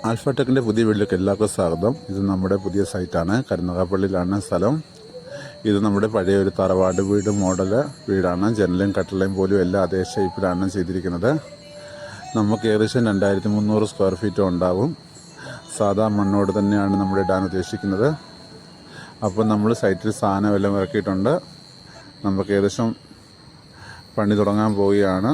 ആൽഫടെക്കിൻ്റെ പുതിയ വീട്ടിലേക്ക് എല്ലാവർക്കും സ്വാഗതം. ഇത് നമ്മുടെ പുതിയ സൈറ്റാണ്. കരുനാഗപ്പള്ളിയിലാണ് സ്ഥലം. ഇത് നമ്മുടെ പഴയ ഒരു തറവാട് വീട് മോഡൽ വീടാണ്. ജനലും കട്ടിലയും പോലും എല്ലാം അതേ ഷേപ്പിലാണ് ചെയ്തിരിക്കുന്നത്. നമുക്ക് ഏകദേശം 2300 സ്ക്വയർ ഫീറ്റ് ഉണ്ടാവും. സാധാ മണ്ണോട് തന്നെയാണ് നമ്മൾ ഇടാൻ ഉദ്ദേശിക്കുന്നത്. അപ്പോൾ നമ്മൾ സൈറ്റിൽ സാധനം എല്ലാം ഇറക്കിയിട്ടുണ്ട്. നമുക്ക് ഏകദേശം പണി തുടങ്ങാൻ പോവുകയാണ്.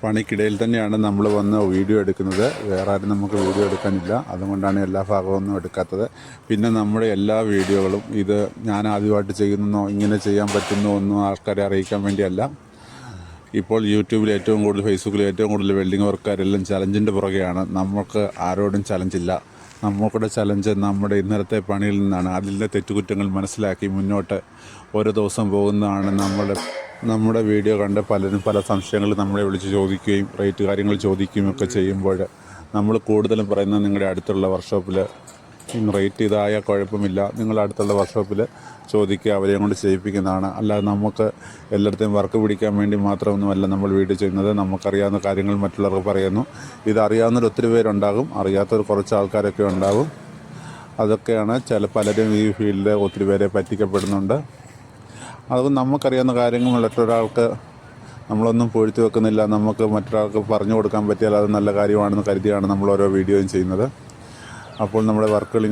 പണിക്കിടയിൽ തന്നെയാണ് നമ്മൾ വന്ന് വീഡിയോ എടുക്കുന്നത്. വേറെ ആരും നമുക്ക് വീഡിയോ എടുക്കാനില്ല. അതുകൊണ്ടാണ് എല്ലാ ഭാഗമൊന്നും എടുക്കാത്തത്. പിന്നെ നമ്മുടെ എല്ലാ വീഡിയോകളും ഇത് ഞാൻ ആദ്യമായിട്ട് ചെയ്യുന്നോ ഇങ്ങനെ ചെയ്യാൻ പറ്റുന്നോ ഒന്നും ആൾക്കാരെ അറിയിക്കാൻ വേണ്ടിയല്ല. ഇപ്പോൾ യൂട്യൂബിൽ ഏറ്റവും കൂടുതൽ, ഫേസ്ബുക്കിൽ ഏറ്റവും കൂടുതൽ വെൽഡിങ് വർക്കാരെല്ലാം ചലഞ്ചിൻ്റെ പുറകെയാണ്. നമുക്ക് ആരോടും ചലഞ്ചില്ല. നമുക്കുടെ ചലഞ്ച് നമ്മുടെ ഇന്നലത്തെ പണിയിൽ നിന്നാണ്. അതിൻ്റെ തെറ്റുകുറ്റങ്ങൾ മനസ്സിലാക്കി മുന്നോട്ട് ഓരോ ദിവസം പോകുന്നതാണ്. നമ്മുടെ വീഡിയോ കണ്ട് പലരും പല സംശയങ്ങൾ നമ്മളെ വിളിച്ച് ചോദിക്കുകയും റേറ്റ് കാര്യങ്ങൾ ചോദിക്കുകയും ഒക്കെ ചെയ്യുമ്പോൾ നമ്മൾ കൂടുതലും പറയുന്നത് നിങ്ങളുടെ അടുത്തുള്ള വർക്ക്ഷോപ്പിൽ റേറ്റ് ഇതായാൽ കുഴപ്പമില്ല, നിങ്ങളുടെ അടുത്തുള്ള വർക്ക്ഷോപ്പിൽ ചോദിക്കുക, അവരെയും കൊണ്ട് ചെയ്യിപ്പിക്കുന്നതാണ്. അല്ലാതെ നമുക്ക് എല്ലായിടത്തെയും വർക്ക് പിടിക്കാൻ വേണ്ടി മാത്രമൊന്നുമല്ല നമ്മൾ വീഡിയോ ചെയ്യുന്നത്. നമുക്കറിയാവുന്ന കാര്യങ്ങൾ മറ്റുള്ളവർക്ക് പറയുന്നു. ഇതറിയാവുന്നവർ ഒത്തിരി പേരുണ്ടാകും, അറിയാത്തവർ കുറച്ച് ആൾക്കാരൊക്കെ ഉണ്ടാകും. അതൊക്കെയാണ് പലരും ഈ ഫീൽഡിൽ ഒത്തിരി പേരെ പറ്റിക്കപ്പെടുന്നുണ്ട്. അത് നമുക്കറിയാവുന്ന കാര്യങ്ങൾ മറ്റൊരാൾക്ക് നമ്മളൊന്നും പൊഴുത്തി വെക്കുന്നില്ല. നമുക്ക് മറ്റൊരാൾക്ക് പറഞ്ഞു കൊടുക്കാൻ പറ്റിയാൽ അത് നല്ല കാര്യമാണെന്ന് കരുതിയാണ് നമ്മൾ ഓരോ വീഡിയോയും ചെയ്യുന്നത്. അപ്പോൾ നമ്മുടെ വർക്കുകൾ